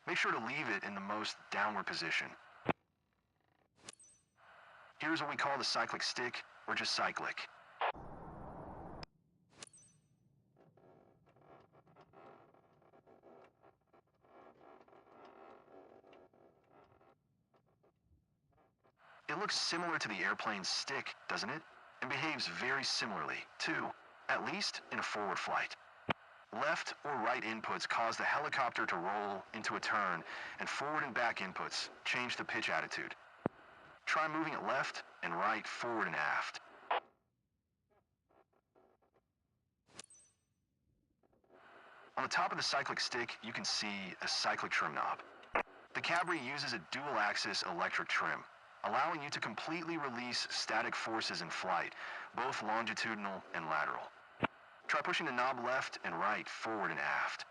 Make sure to leave it in the most downward position. Here's what we call the cyclic stick, or just cyclic. It looks similar to the airplane's stick, doesn't it? And behaves very similarly, too, at least in a forward flight. Left or right inputs cause the helicopter to roll into a turn, and forward and back inputs change the pitch attitude. Try moving it left and right, forward and aft. On the top of the cyclic stick, you can see a cyclic trim knob. The Cabri uses a dual-axis electric trim, allowing you to completely release static forces in flight, both longitudinal and lateral. Try pushing the knob left and right, forward and aft.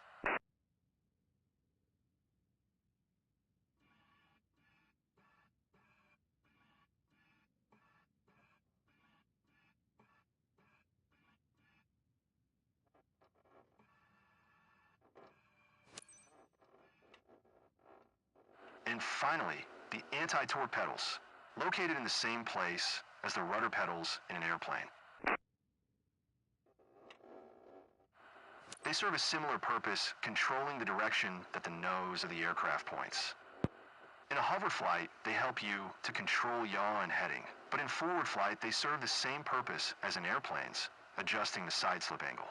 And finally, the anti-torque pedals, located in the same place as the rudder pedals in an airplane. They serve a similar purpose, controlling the direction that the nose of the aircraft points. In a hover flight, they help you to control yaw and heading, but in forward flight, they serve the same purpose as in airplanes, adjusting the side slip angle.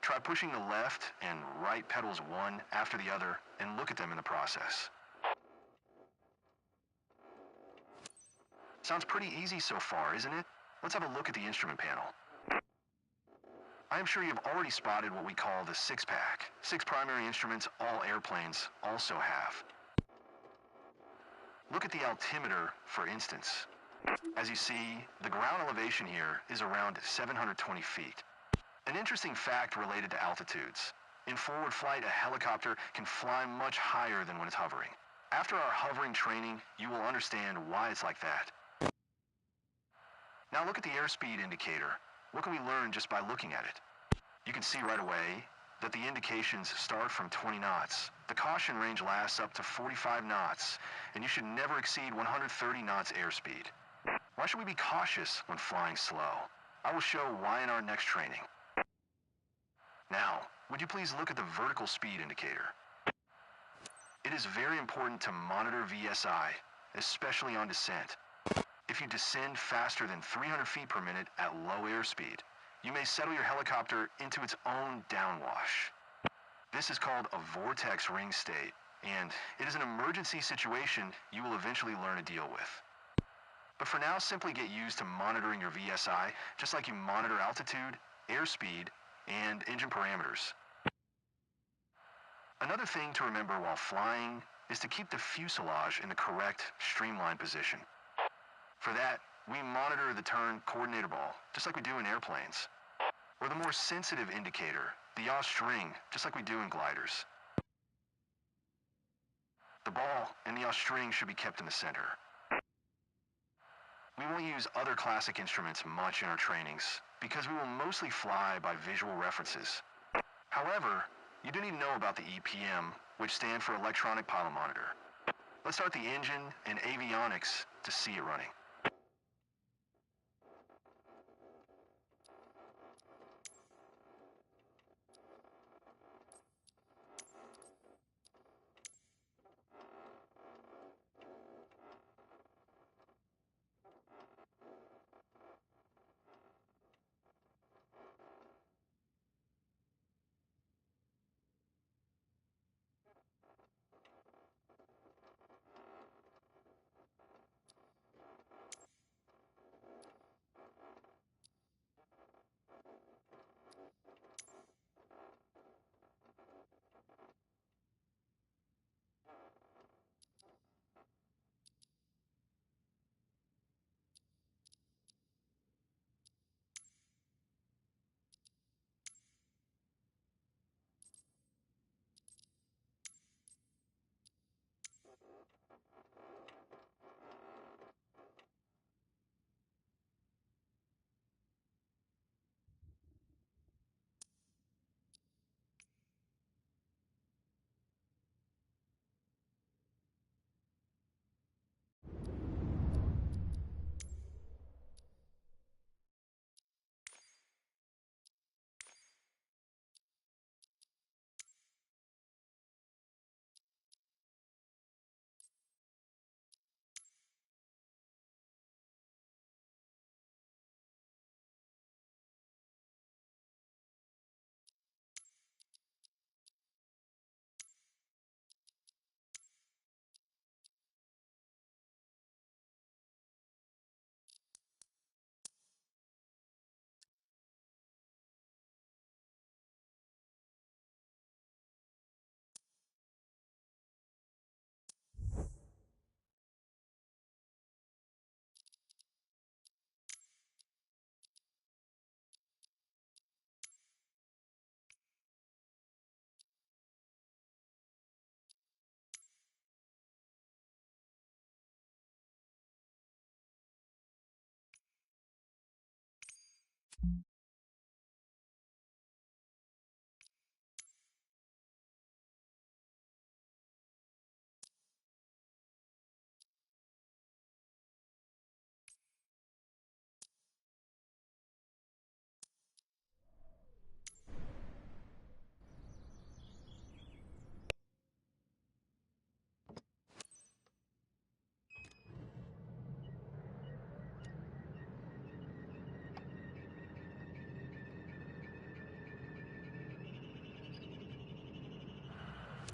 Try pushing the left and right pedals one after the other, and look at them in the process. Sounds pretty easy so far, isn't it? Let's have a look at the instrument panel. I am sure you've already spotted what we call the six-pack. 6 primary instruments all airplanes also have. Look at the altimeter, for instance. As you see, the ground elevation here is around 720 feet. An interesting fact related to altitudes. In forward flight, a helicopter can fly much higher than when it's hovering. After our hovering training, you will understand why it's like that. Now look at the airspeed indicator. What can we learn just by looking at it? You can see right away that the indications start from 20 knots. The caution range lasts up to 45 knots, and you should never exceed 130 knots airspeed. Why should we be cautious when flying slow? I will show why in our next training. Now, would you please look at the vertical speed indicator? It is very important to monitor VSI, especially on descent. If you descend faster than 300 feet per minute at low airspeed, you may settle your helicopter into its own downwash. This is called a vortex ring state, and it is an emergency situation you will eventually learn to deal with. But for now, simply get used to monitoring your VSI, just like you monitor altitude, airspeed, and engine parameters. Another thing to remember while flying is to keep the fuselage in the correct, streamlined position. For that, we monitor the turn coordinator ball, just like we do in airplanes. Or the more sensitive indicator, the yaw string, just like we do in gliders. The ball and the yaw string should be kept in the center. We won't use other classic instruments much in our trainings, because we will mostly fly by visual references. However, you do need to know about the EPM, which stands for Electronic Pilot Monitor. Let's start the engine and avionics to see it running.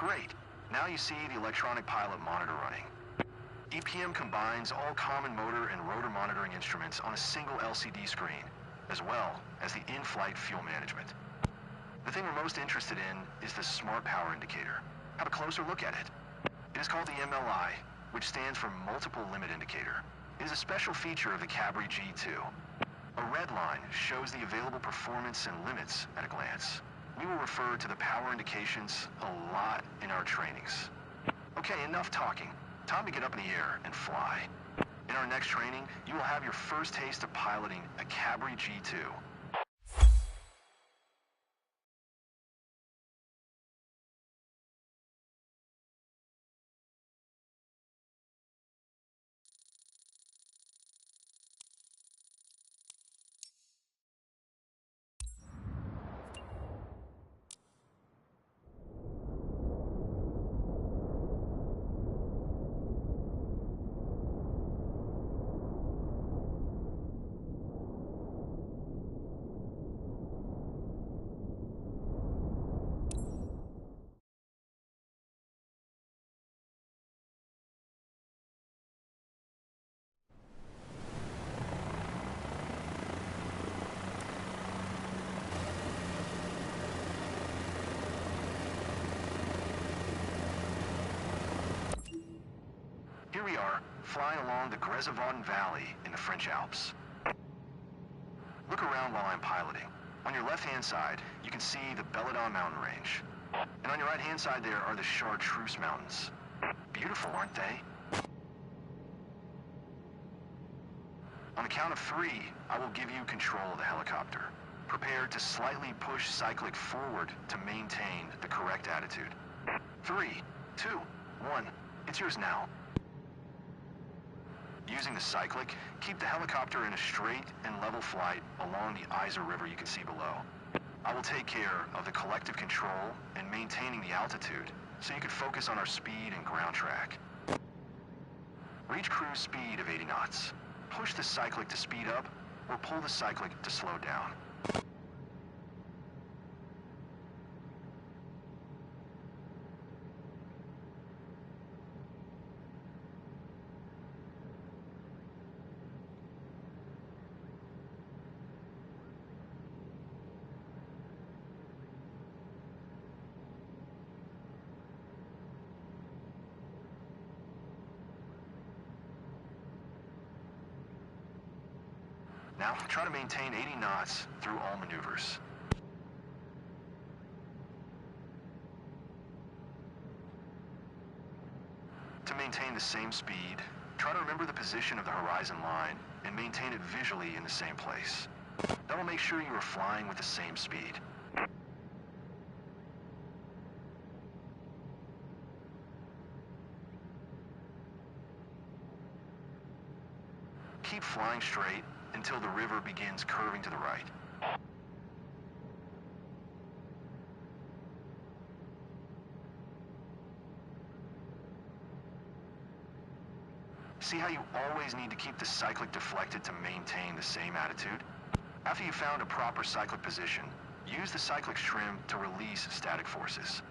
Great. Now you see the electronic pilot monitor running. EPM combines all common motor and rotor monitoring instruments on a single LCD screen, as well as the in-flight fuel management. The thing we're most interested in is the Smart Power Indicator. Have a closer look at it. It is called the MLI, which stands for Multiple Limit Indicator. It is a special feature of the Cabri G2. A red line shows the available performance and limits at a glance. We will refer to the power indications a lot in our trainings. Okay, enough talking. Time to get up in the air and fly. In our next training, you will have your first taste of piloting a Cabri G2. Here we are, flying along the Grezavauden Valley in the French Alps. Look around while I'm piloting. On your left-hand side, you can see the Belladon mountain range. And on your right-hand side there are the Chartreuse Mountains. Beautiful, aren't they? On the count of 3, I will give you control of the helicopter. Prepare to slightly push cyclic forward to maintain the correct attitude. 3, 2, 1, it's yours now. Using the cyclic, keep the helicopter in a straight and level flight along the Isar River you can see below. I will take care of the collective control and maintaining the altitude, so you can focus on our speed and ground track. Reach cruise speed of 80 knots. Push the cyclic to speed up, or pull the cyclic to slow down. Now, try to maintain 80 knots through all maneuvers. To maintain the same speed, try to remember the position of the horizon line and maintain it visually in the same place. That will make sure you are flying with the same speed. Keep flying straight until the river begins curving to the right. See how you always need to keep the cyclic deflected to maintain the same attitude? After you've found a proper cyclic position, use the cyclic trim to release static forces.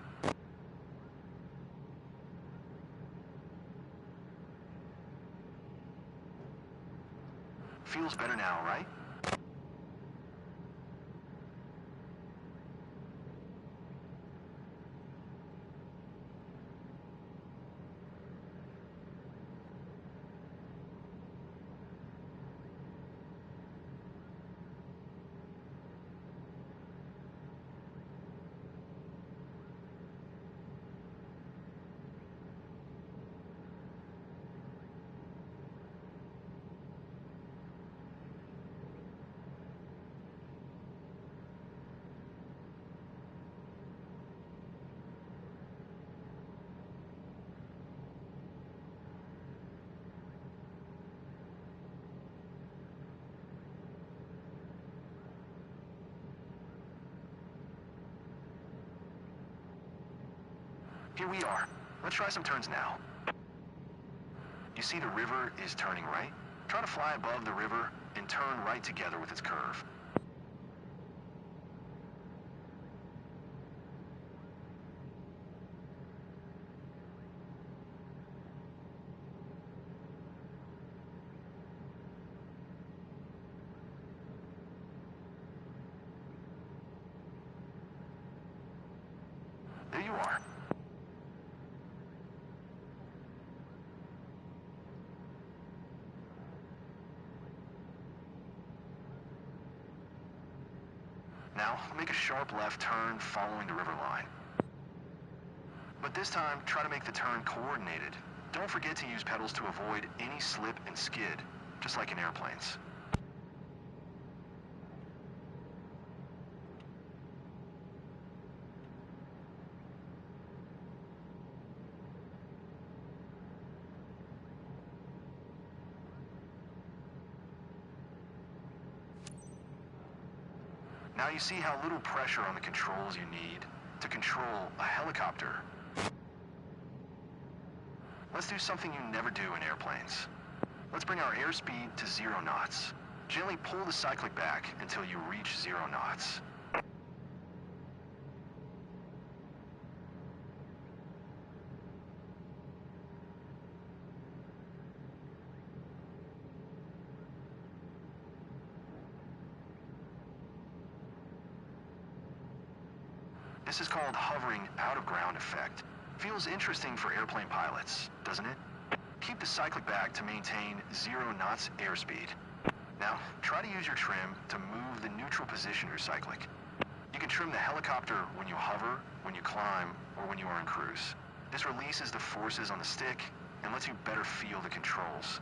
Feels better now, right? Here we are. Let's try some turns now. You see the river is turning right? Try to fly above the river and turn right together with its curve. There you are. Now, make a sharp left turn following the river line. But this time, try to make the turn coordinated. Don't forget to use pedals to avoid any slip and skid, just like in airplanes. Now you see how little pressure on the controls you need to control a helicopter. Let's do something you never do in airplanes. Let's bring our airspeed to 0 knots. Gently pull the cyclic back until you reach 0 knots. This is called hovering out of ground effect. Feels interesting for airplane pilots, doesn't it? Keep the cyclic back to maintain 0 knots airspeed. Now, try to use your trim to move the neutral position of your cyclic. You can trim the helicopter when you hover, when you climb, or when you are in cruise. This releases the forces on the stick and lets you better feel the controls.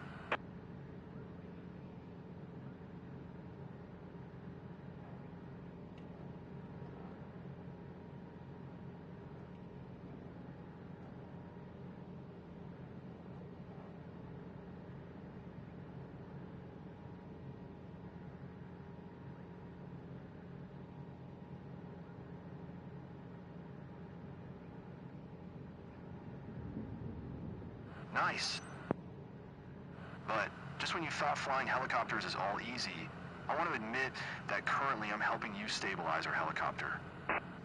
Nice. But just when you thought flying helicopters is all easy, I want to admit that currently I'm helping you stabilize our helicopter.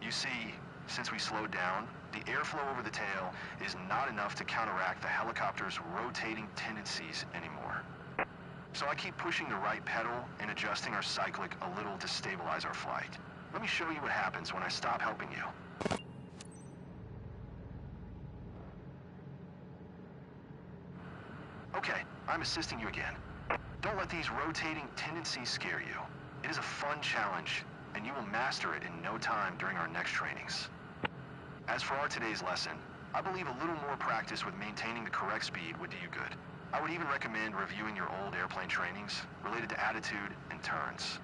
You see, since we slowed down, the airflow over the tail is not enough to counteract the helicopter's rotating tendencies anymore. So I keep pushing the right pedal and adjusting our cyclic a little to stabilize our flight. Let me show you what happens when I stop helping you. Okay, I'm assisting you again. Don't let these rotating tendencies scare you. It is a fun challenge, and you will master it in no time during our next trainings. As for our today's lesson, I believe a little more practice with maintaining the correct speed would do you good. I would even recommend reviewing your old airplane trainings related to attitude and turns.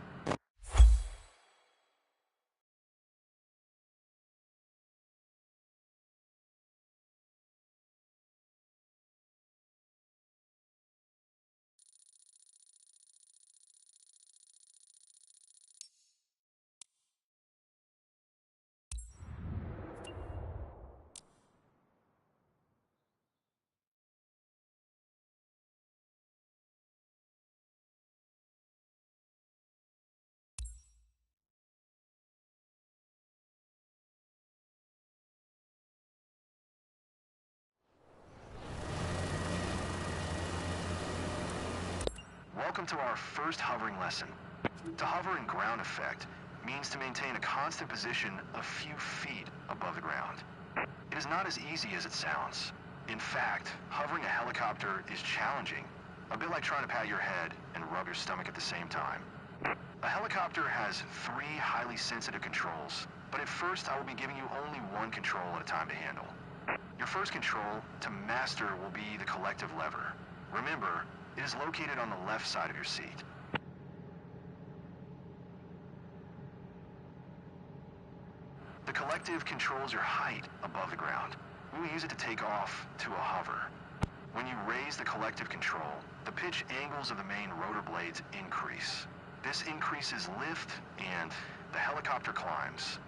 Welcome to our first hovering lesson. To hover in ground effect means to maintain a constant position a few feet above the ground. It is not as easy as it sounds. In fact, hovering a helicopter is challenging, a bit like trying to pat your head and rub your stomach at the same time. A helicopter has 3 highly sensitive controls, but at first I will be giving you only one control at a time to handle. Your first control to master will be the collective lever. Remember, it is located on the left side of your seat. The collective controls your height above the ground. We will use it to take off to a hover. When you raise the collective control, the pitch angles of the main rotor blades increase. This increases lift and the helicopter climbs.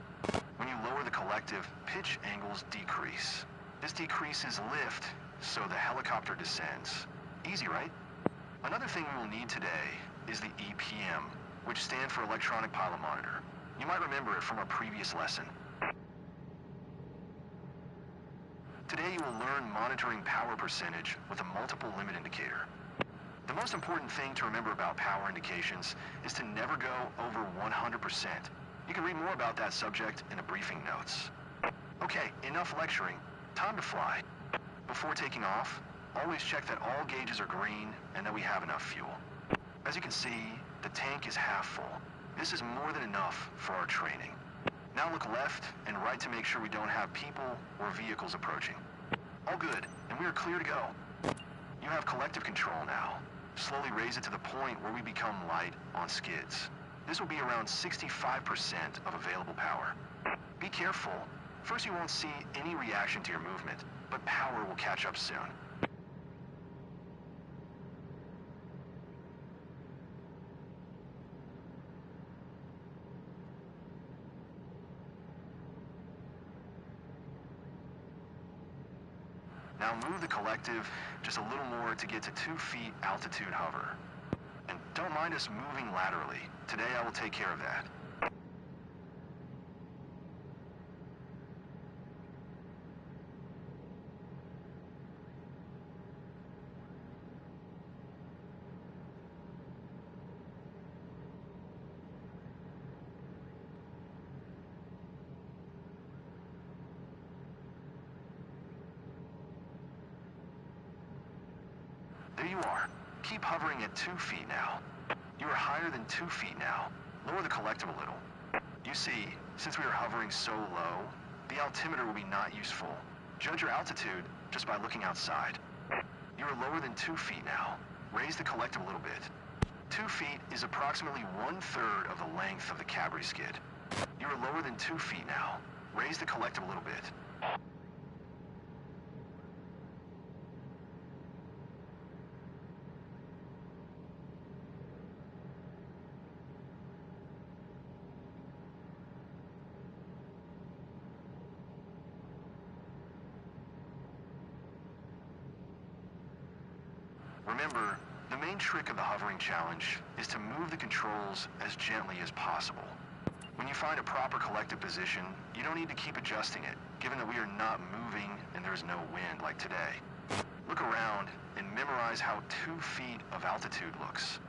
When you lower the collective, pitch angles decrease. This decreases lift, so the helicopter descends. Easy, right? Another thing we will need today is the EPM, which stands for Electronic Pilot Monitor. You might remember it from our previous lesson. Today you will learn monitoring power percentage with a multiple limit indicator. The most important thing to remember about power indications is to never go over 100%. You can read more about that subject in the briefing notes. Okay, enough lecturing. Time to fly. Before taking off, always check that all gauges are green and that we have enough fuel. As you can see, the tank is half full. This is more than enough for our training. Now look left and right to make sure we don't have people or vehicles approaching. All good, and we are clear to go. You have collective control now. Slowly raise it to the point where we become light on skids. This will be around 65% of available power. Be careful. First you won't see any reaction to your movement, but power will catch up soon. Now move the collective just a little more to get to 2 feet altitude hover. And don't mind us moving laterally. Today I will take care of that. There you are. Keep hovering at 2 feet now. You are higher than 2 feet now. Lower the collective a little. You see, since we are hovering so low, the altimeter will be not useful. Judge your altitude just by looking outside. You are lower than 2 feet now. Raise the collective a little bit. 2 feet is approximately 1/3 of the length of the Cabri skid. You are lower than 2 feet now. Raise the collective a little bit. Remember, the main trick of the hovering challenge is to move the controls as gently as possible. When you find a proper collective position, you don't need to keep adjusting it, given that we are not moving and there's no wind like today. Look around and memorize how 2 feet of altitude looks.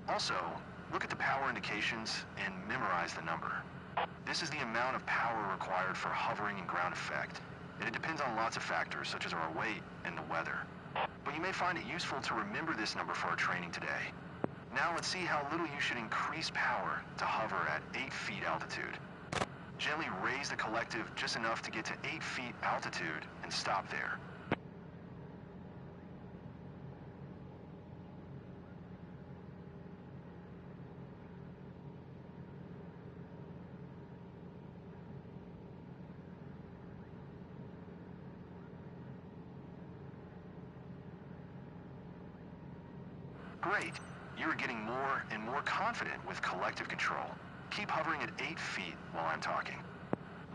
Also, look at the power indications and memorize the number. This is the amount of power required for hovering and ground effect, and it depends on lots of factors such as our weight and the weather. But you may find it useful to remember this number for our training today. Now let's see how little you should increase power to hover at 8 feet altitude. Gently raise the collective just enough to get to 8 feet altitude and stop there. Great. You're getting more and more confident with collective control. Keep hovering at 8 feet while I'm talking.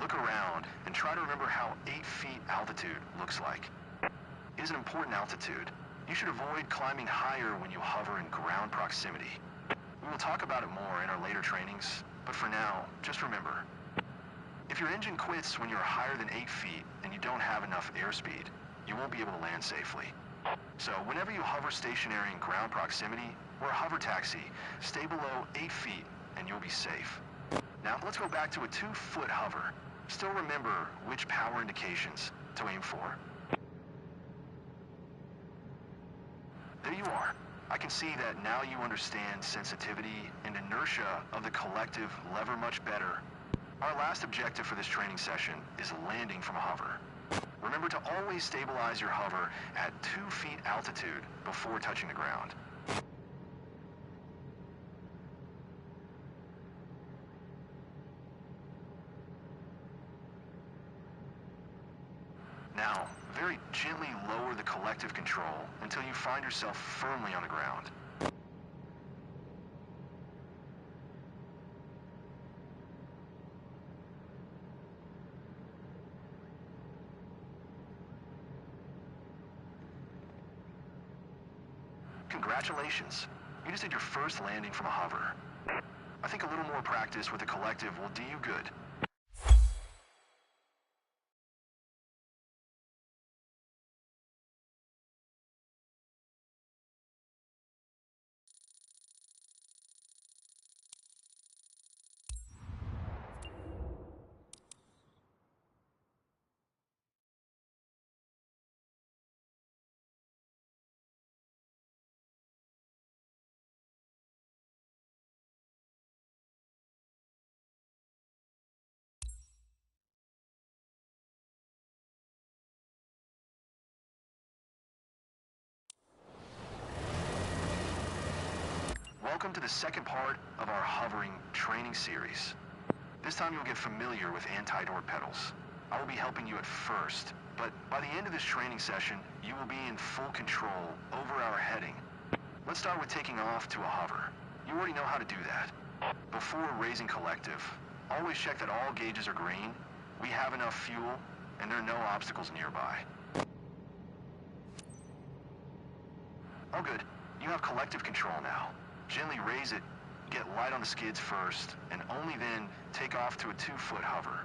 Look around and try to remember how 8 feet altitude looks like. It is an important altitude. You should avoid climbing higher when you hover in ground proximity. We will talk about it more in our later trainings, but for now, just remember. If your engine quits when you're higher than 8 feet and you don't have enough airspeed, you won't be able to land safely. So whenever you hover stationary in ground proximity or a hover taxi, stay below 8 feet and you'll be safe. Now let's go back to a 2-foot hover. Still remember which power indications to aim for. There you are. I can see that now you understand sensitivity and inertia of the collective lever much better. Our last objective for this training session is landing from a hover. Remember to always stabilize your hover at 2 feet altitude before touching the ground. Now, very gently lower the collective control until you find yourself firmly on the ground. Congratulations. You just did your first landing from a hover. I think a little more practice with the collective will do you good. Welcome to the second part of our hovering training series. This time you'll get familiar with anti-torque pedals. I will be helping you at first, but by the end of this training session, you will be in full control over our heading. Let's start with taking off to a hover. You already know how to do that. Before raising collective, always check that all gauges are green, we have enough fuel, and there are no obstacles nearby. All good. You have collective control now. Gently raise it, get light on the skids first, and only then take off to a 2-foot hover.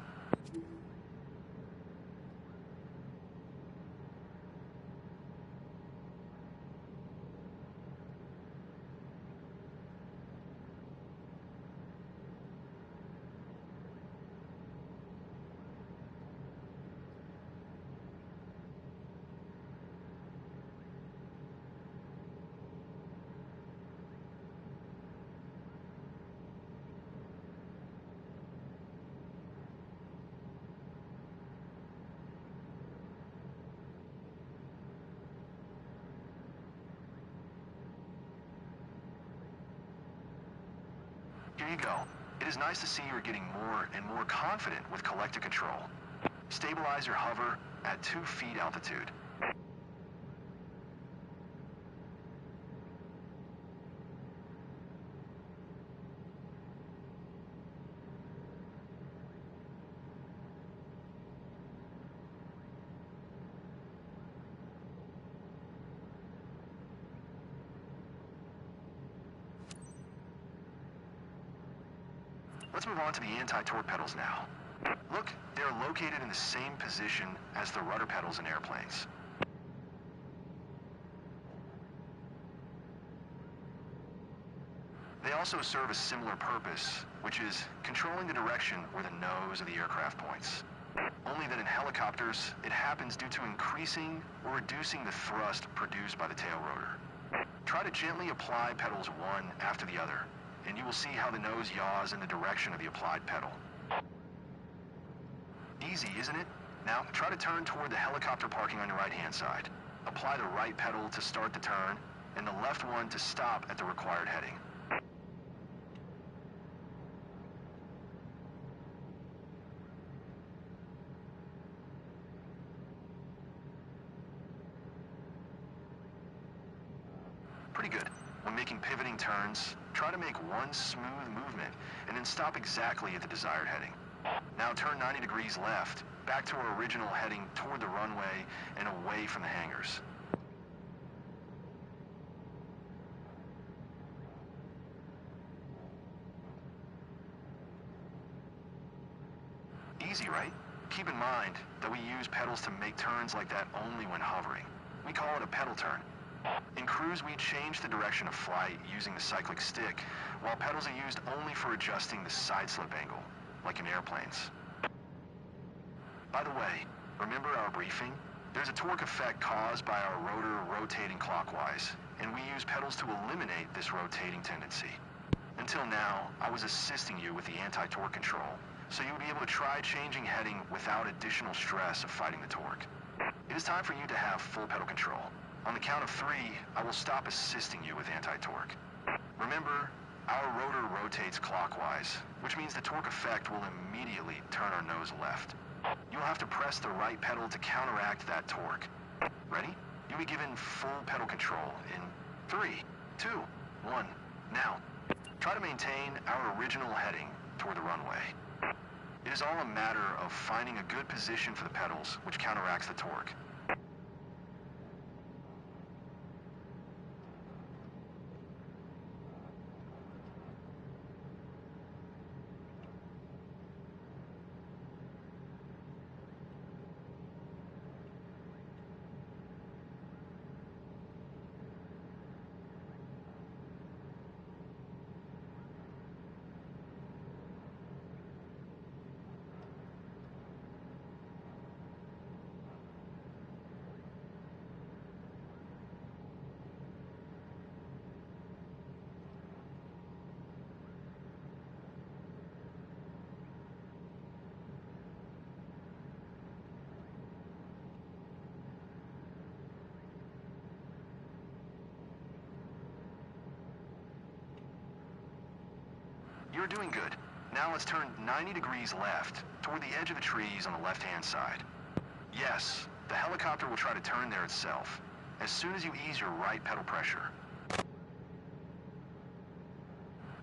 Here you go. It is nice to see you're getting more and more confident with collective control. Stabilize your hover at 2 feet altitude. Let's move on to the anti-torque pedals now. Look, they're located in the same position as the rudder pedals in airplanes. They also serve a similar purpose, which is controlling the direction where the nose of the aircraft points. Only that in helicopters, it happens due to increasing or reducing the thrust produced by the tail rotor. Try to gently apply pedals one after the other, and you will see how the nose yaws in the direction of the applied pedal. Easy, isn't it? Now, try to turn toward the helicopter parking on your right-hand side. Apply the right pedal to start the turn, and the left one to stop at the required heading. Pretty good. When making pivoting turns, try to make one smooth movement and then stop exactly at the desired heading. Now turn 90 degrees left, back to our original heading toward the runway and away from the hangars. Easy, right? Keep in mind that we use pedals to make turns like that only when hovering. We call it a pedal turn. In cruise, we change the direction of flight using the cyclic stick, while pedals are used only for adjusting the side slip angle, like in airplanes. By the way, remember our briefing? There's a torque effect caused by our rotor rotating clockwise, and we use pedals to eliminate this rotating tendency. Until now, I was assisting you with the anti-torque control, so you would be able to try changing heading without additional stress of fighting the torque. It is time for you to have full pedal control. On the count of 3, I will stop assisting you with anti-torque. Remember, our rotor rotates clockwise, which means the torque effect will immediately turn our nose left. You'll have to press the right pedal to counteract that torque. Ready? You'll be given full pedal control in 3, 2, 1, now. Try to maintain our original heading toward the runway. It is all a matter of finding a good position for the pedals, which counteracts the torque. You're doing good. Now let's turn 90 degrees left, toward the edge of the trees on the left-hand side. Yes, the helicopter will try to turn there itself, as soon as you ease your right pedal pressure.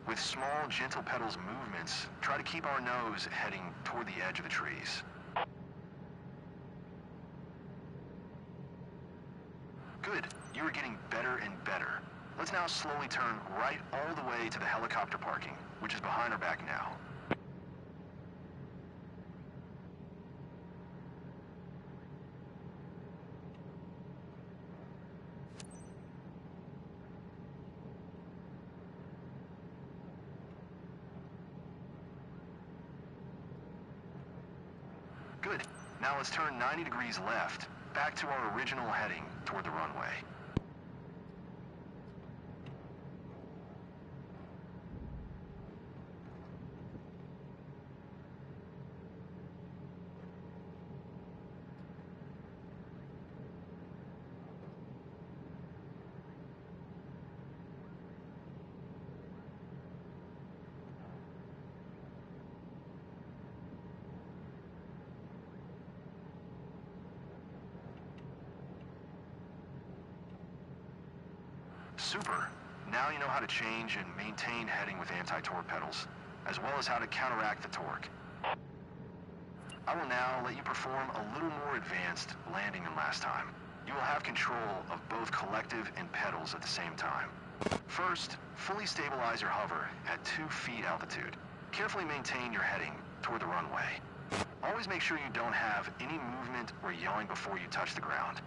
With small, gentle pedals movements, try to keep our nose heading toward the edge of the trees. Good. You are getting better and better. Let's now slowly turn right all the way to the helicopter parking, which is behind our back now. Good. Now let's turn 90 degrees left, back to our original heading toward the runway. Super. Now you know how to change and maintain heading with anti-torque pedals, as well as how to counteract the torque. I will now let you perform a little more advanced landing than last time. You will have control of both collective and pedals at the same time. First, fully stabilize your hover at 2 feet altitude. Carefully maintain your heading toward the runway. Always make sure you don't have any movement or yelling before you touch the ground.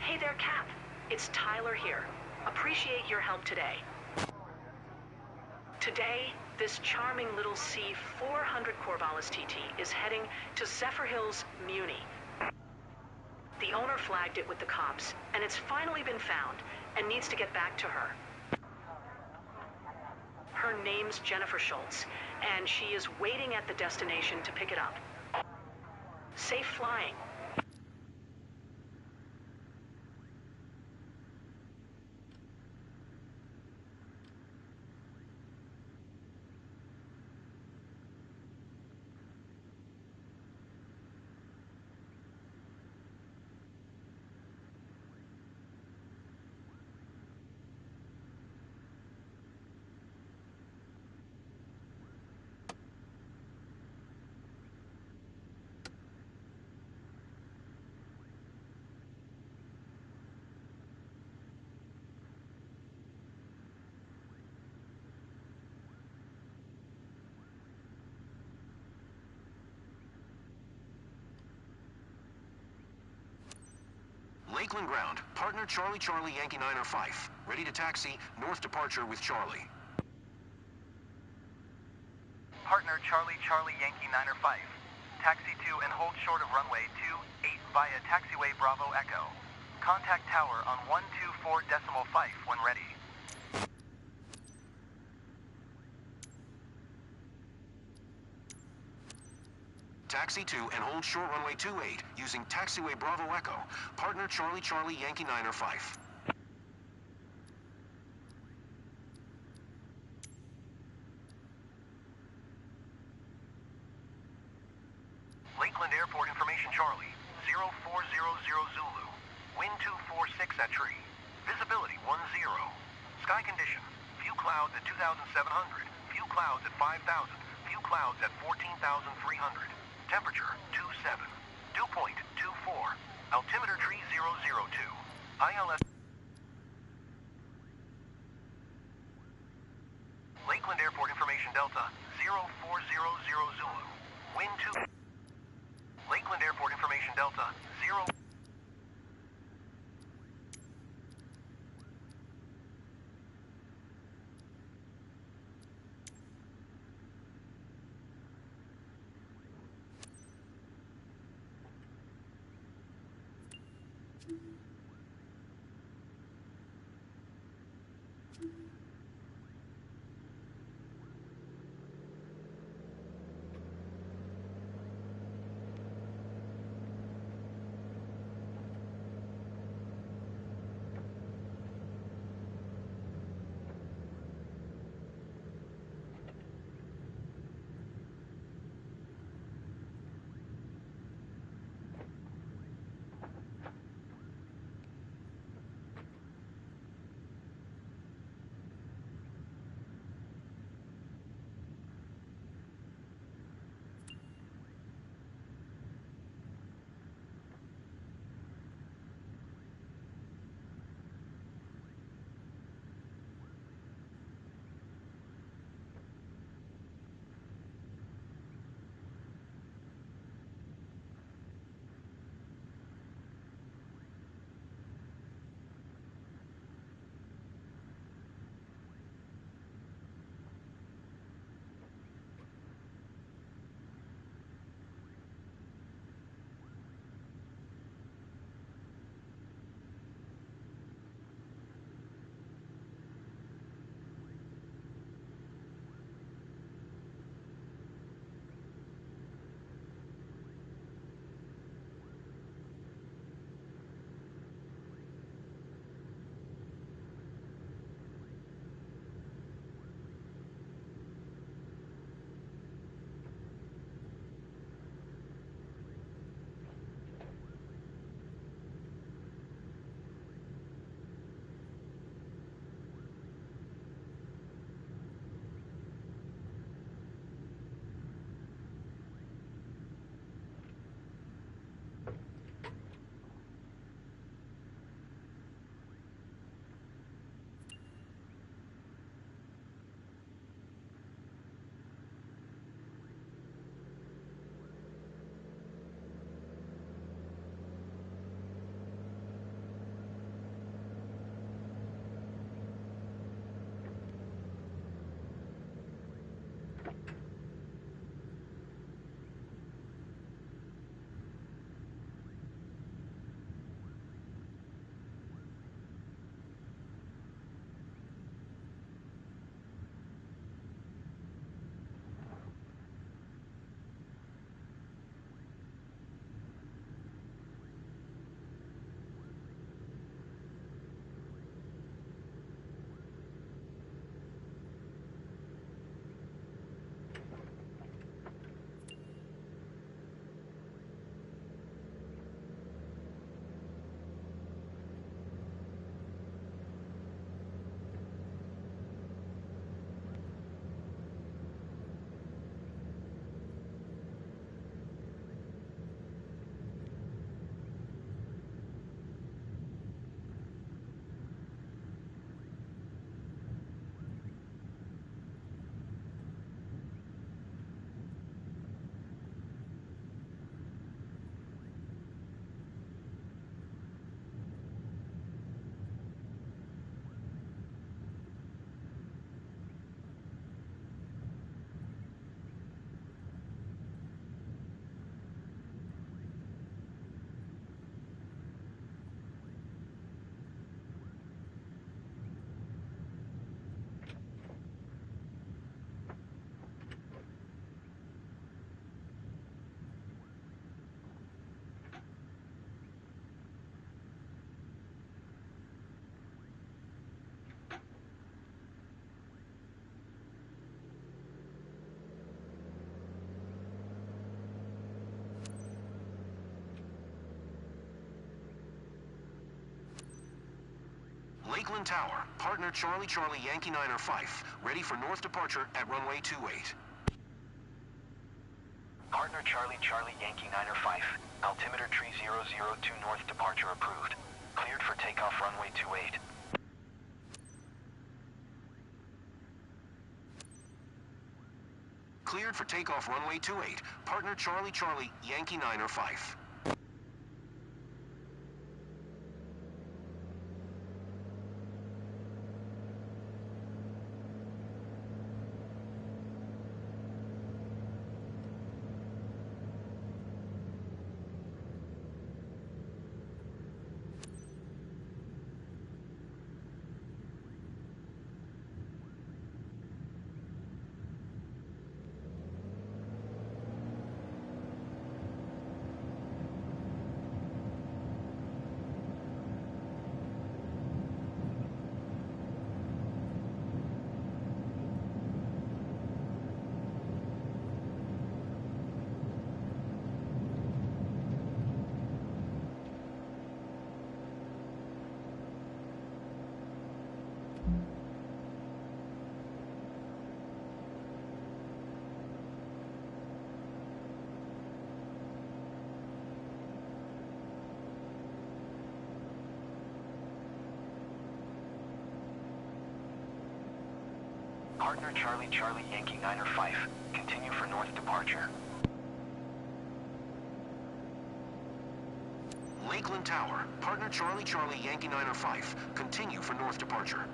Hey there, Cap. It's Tyler here. Appreciate your help today. Today, this charming little C-400 Corvallis TT is heading to Zephyr Hills, Muni. The owner flagged it with the cops, and it's finally been found, and needs to get back to her. Her name's Jennifer Schultz, and she is waiting at the destination to pick it up. Safe flying. Lakeland ground, partner Charlie Charlie Yankee 9 or 5. Ready to taxi, north departure with Charlie. Partner Charlie Charlie Yankee 9 or 5. Taxi to and hold short of runway 28 via taxiway Bravo Echo. Contact tower on 124.5 when ready. Taxi to and hold short runway 28 using taxiway Bravo Echo. Partner Charlie Charlie Yankee 9 or 5. Lakeland Airport information Charlie, 0400 Zulu. Wind 246 at tree. Visibility 10. Sky condition, few clouds at 2,700. Few clouds at 5,000. Few clouds at 14,300. Temperature 27. Dew point 24. Altimeter tree 002. ILS. Lakeland Airport information Delta 0400 Zulu. Wind 2. Lakeland Airport information Delta 0. Lakeland Tower, partner Charlie Charlie Yankee 9 or Fife, ready for north departure at runway 28. Partner Charlie Charlie Yankee 9 or Fife, altimeter tree 002 north departure approved. Cleared for takeoff runway 28. Cleared for takeoff runway 28, partner Charlie Charlie Yankee 9 or Fife. Partner Charlie Charlie Yankee 9 or Fife, continue for north departure. Lakeland Tower, partner Charlie Charlie Yankee 9 or Fife, continue for north departure.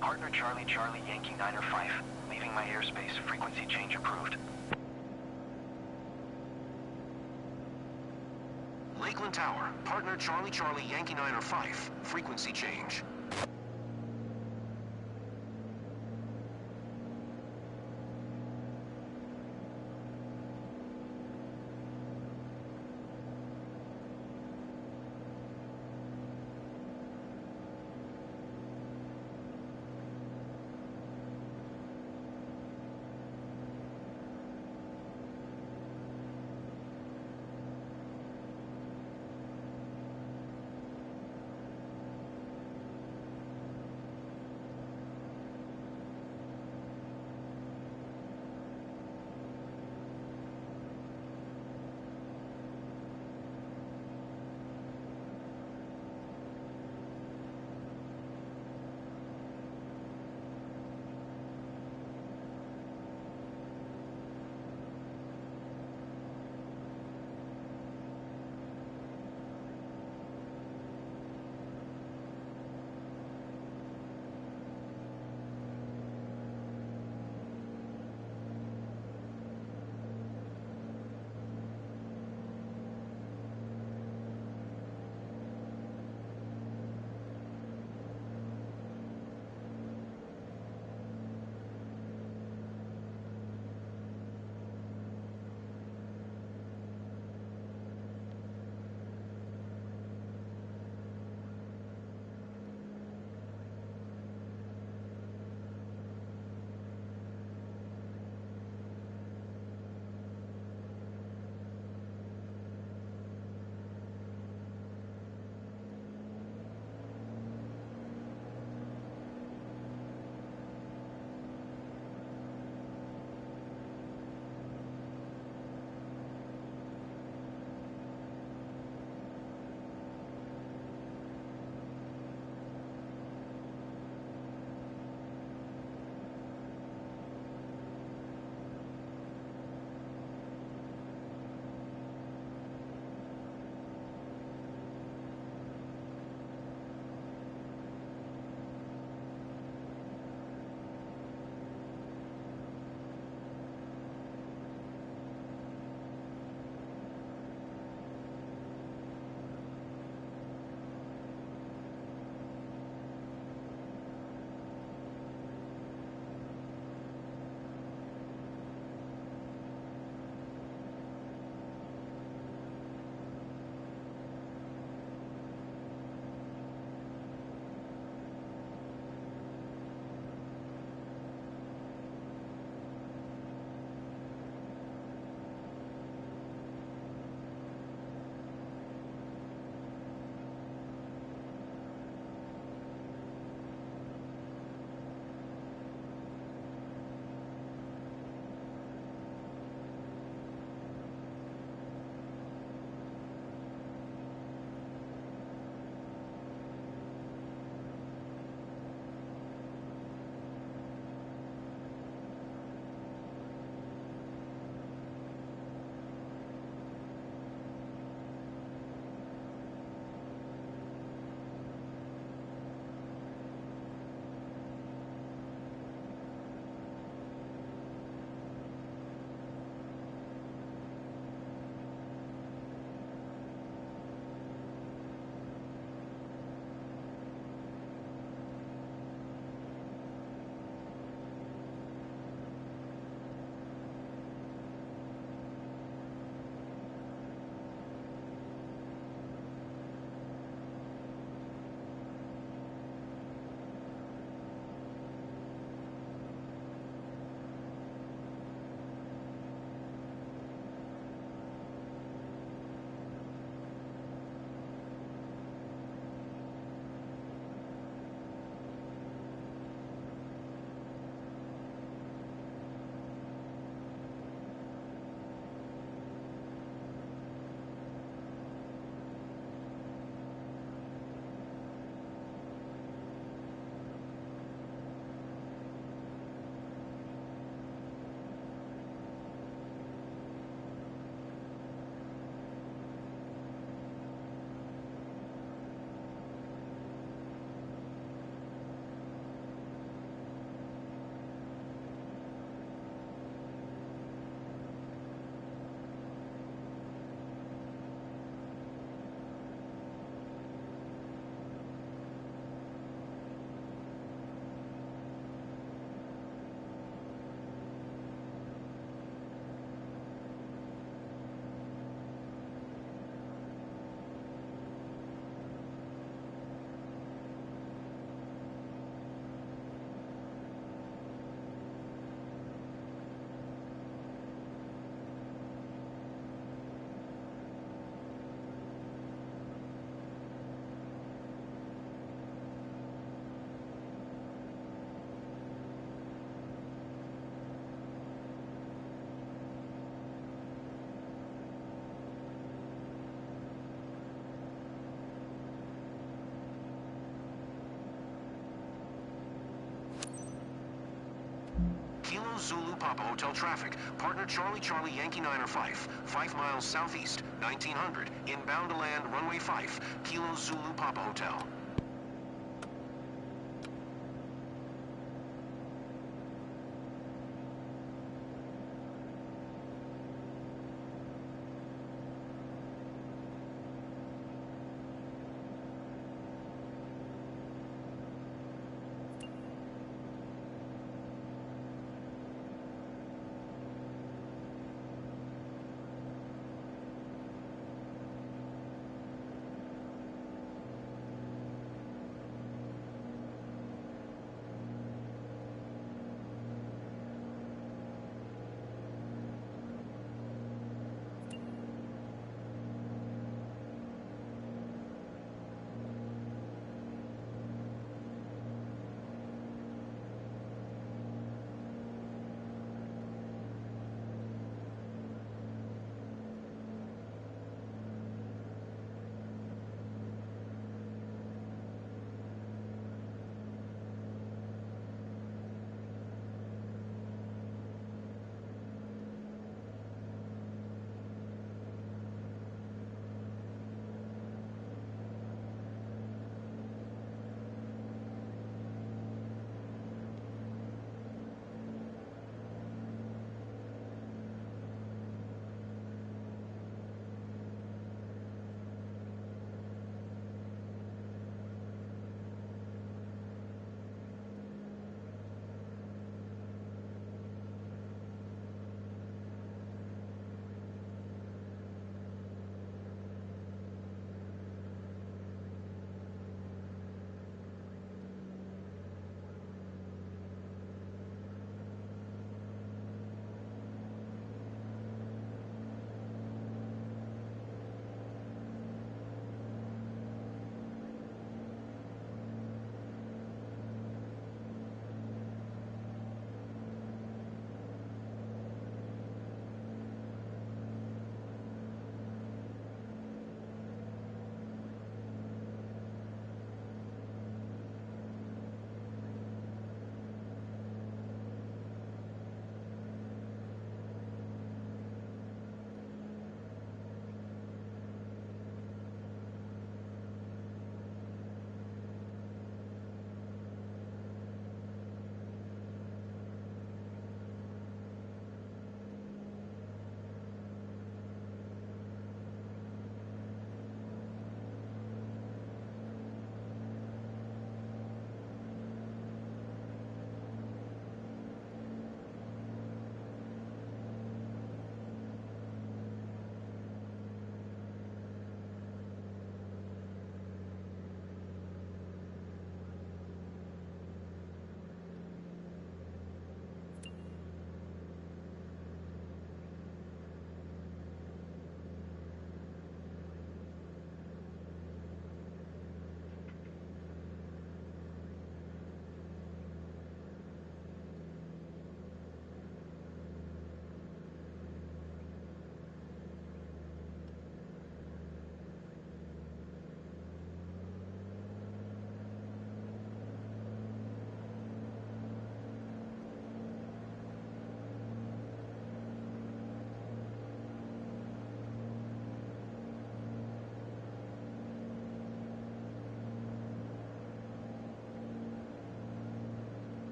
Partner Charlie Charlie Yankee 9 or Fife, leaving my airspace, frequency change approved. Lakeland Tower, partner Charlie Charlie Yankee 9 or Fife, frequency change. Zulu Papa Hotel traffic. Partner Charlie Charlie Yankee 9 or Fife. 5 miles southeast, 1900. Inbound to land, runway 5. Kilo Zulu Papa Hotel.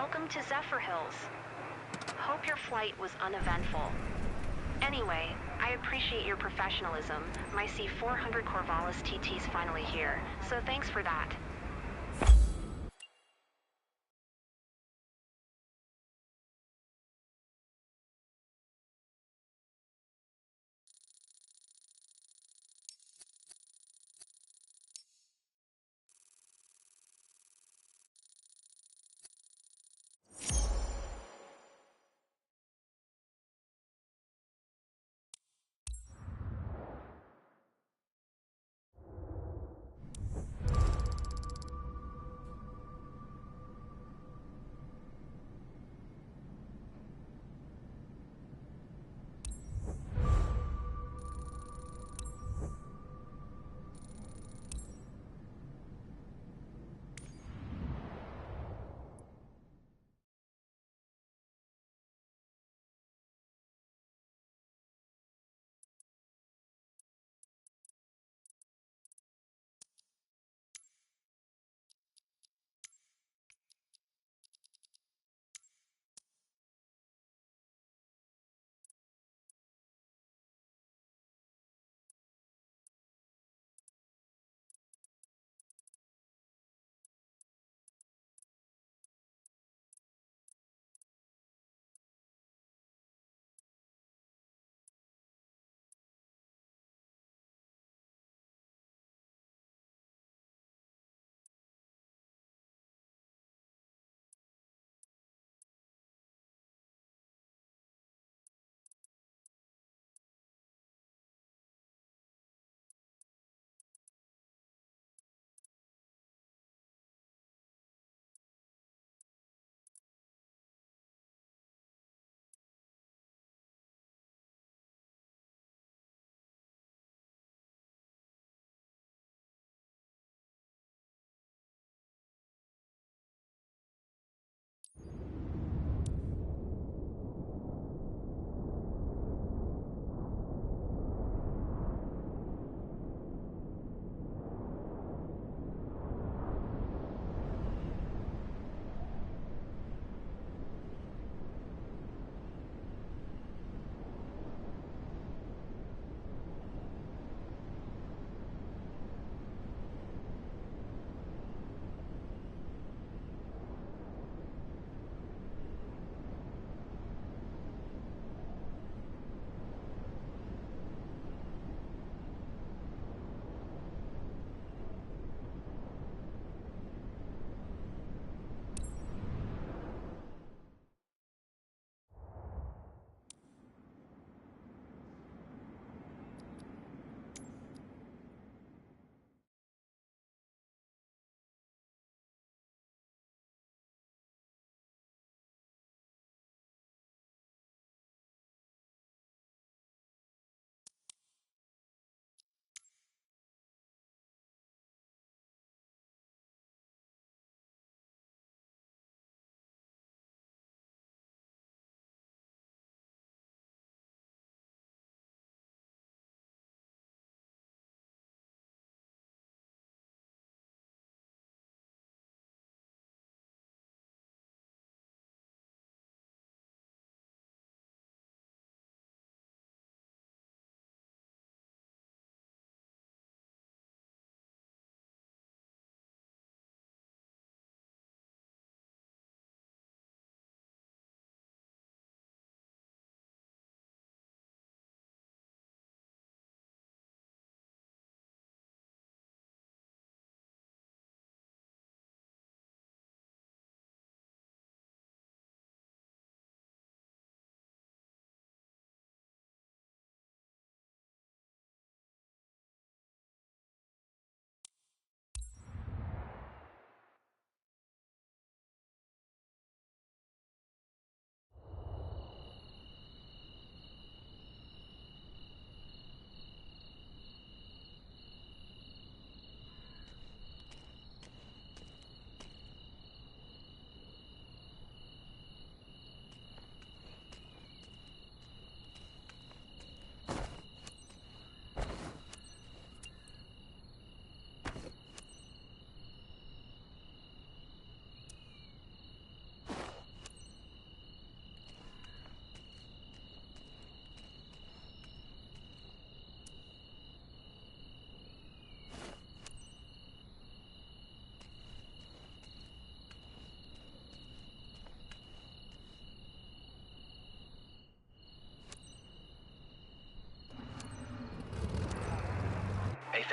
Welcome to Zephyr Hills. Hope your flight was uneventful. Anyway, I appreciate your professionalism. My C-400 Corvallis TT's finally here, so thanks for that.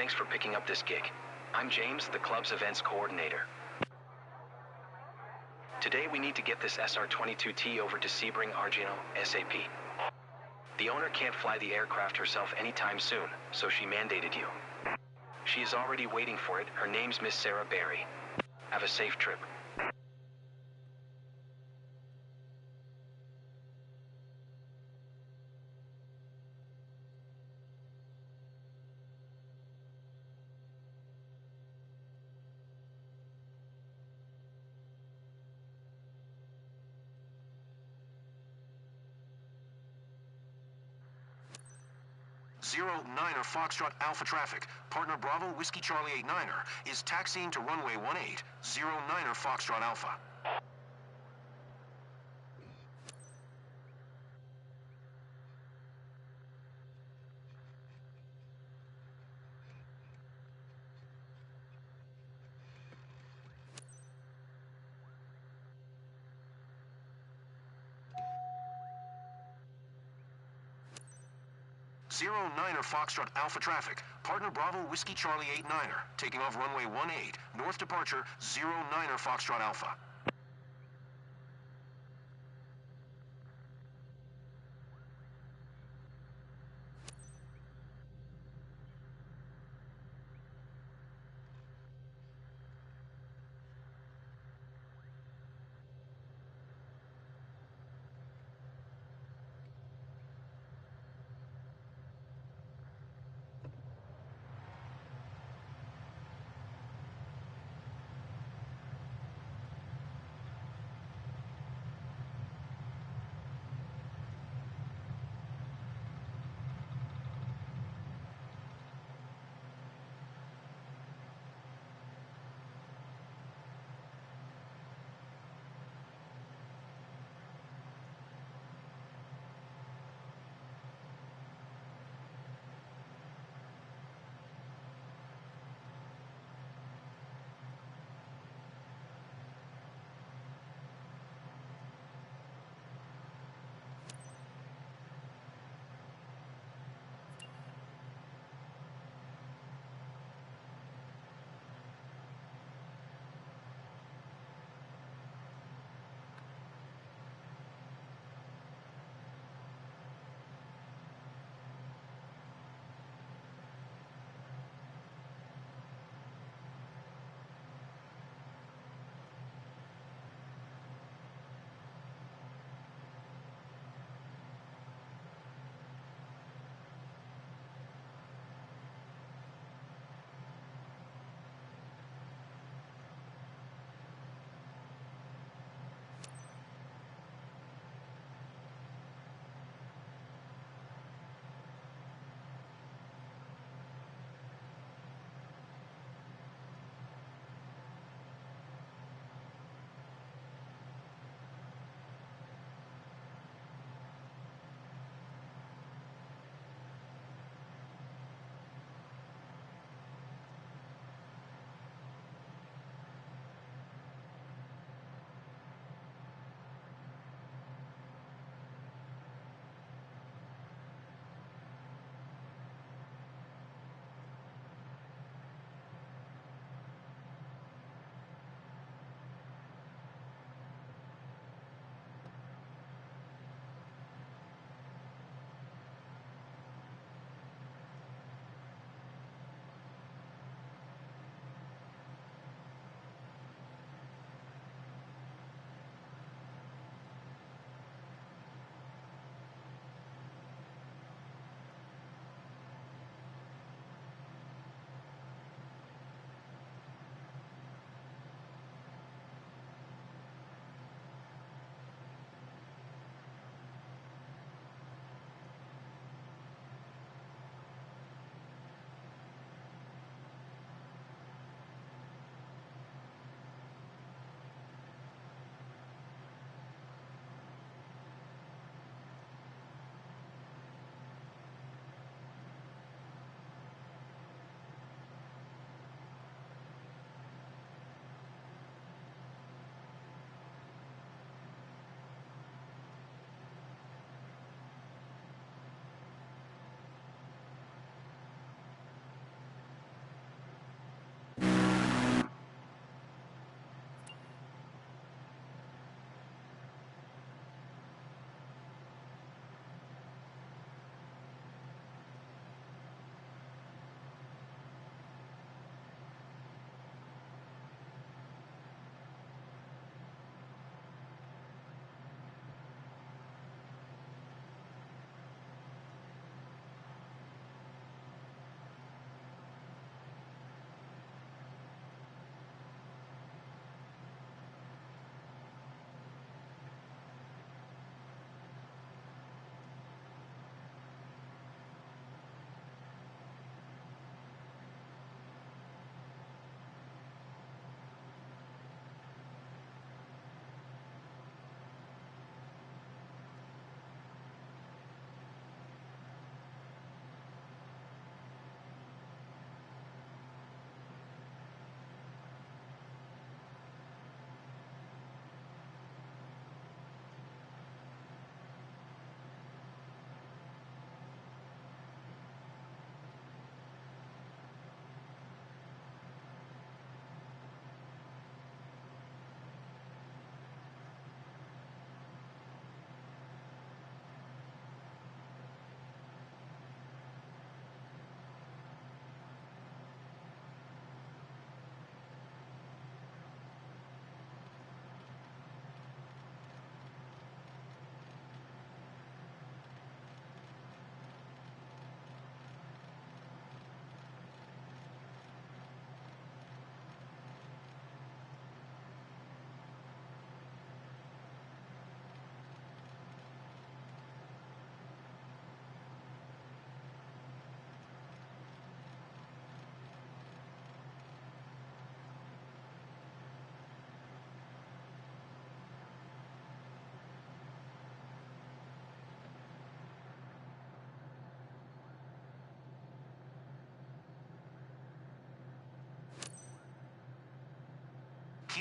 Thanks for picking up this gig. I'm James, the club's events coordinator. Today we need to get this SR-22T over to Sebring, Argino, SAP. The owner can't fly the aircraft herself anytime soon, so she mandated you. She is already waiting for it. Her name's Miss Sarah Berry. Have a safe trip. Zero Niner Foxtrot Alpha traffic. Partner Bravo Whiskey Charlie 89er is taxiing to runway 18. Zero Niner Foxtrot Alpha. Zero Niner Foxtrot Alpha traffic. Partner Bravo Whiskey Charlie 89er. Taking off runway 18. North departure, Zero Niner Foxtrot Alpha.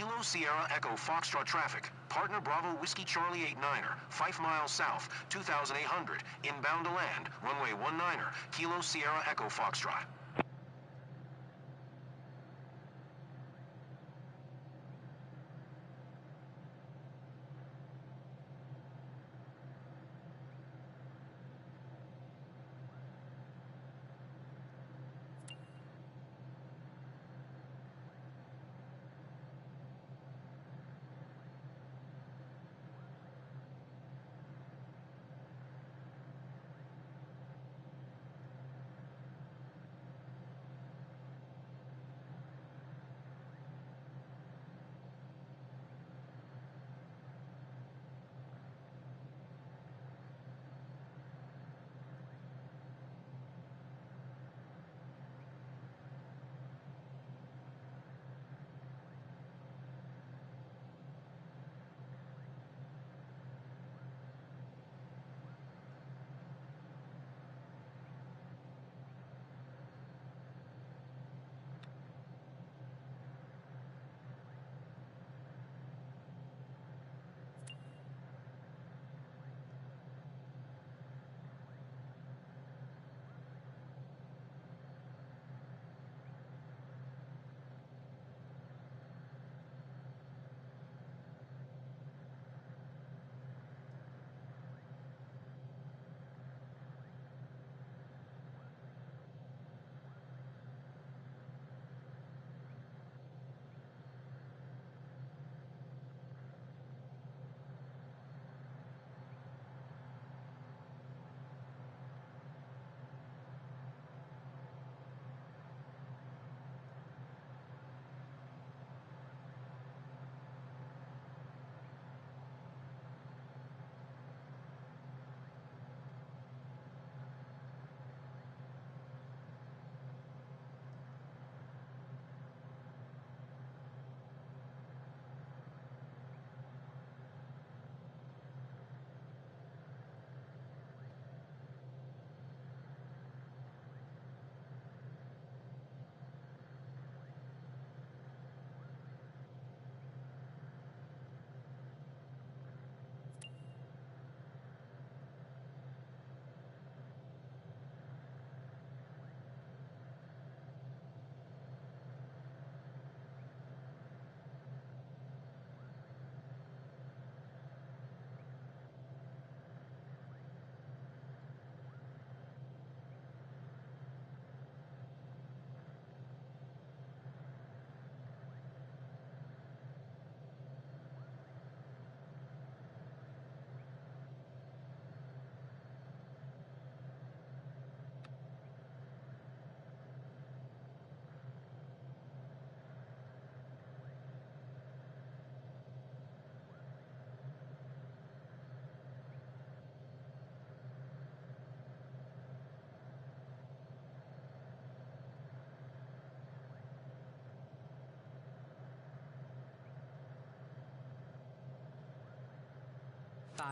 Kilo Sierra Echo Foxtrot traffic. Partner Bravo Whiskey Charlie 89er, 5 miles south, 2,800, inbound to land, runway 19er, Kilo Sierra Echo Foxtrot.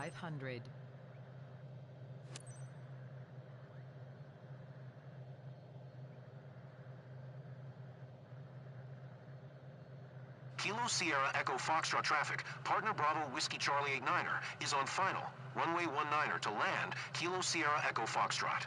$500. Kilo Sierra Echo Foxtrot traffic. Partner Bravo Whiskey Charlie 89er is on final. Runway 19er to land, Kilo Sierra Echo Foxtrot.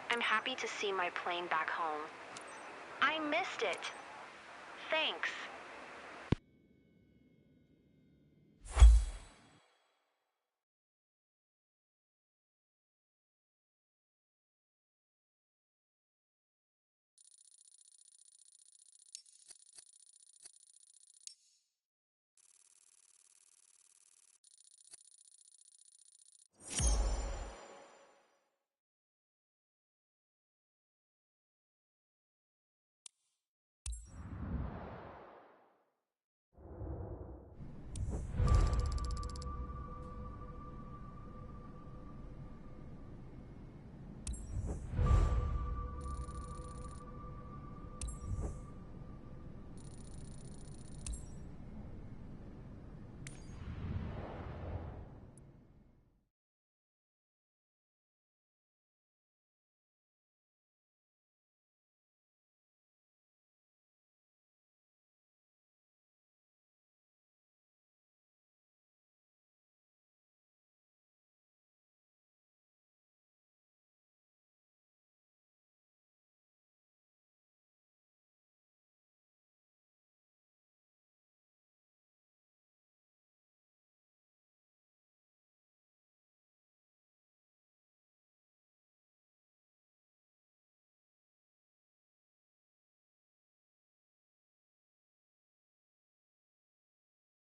I'm happy to see my plane back home. I missed it. Thanks.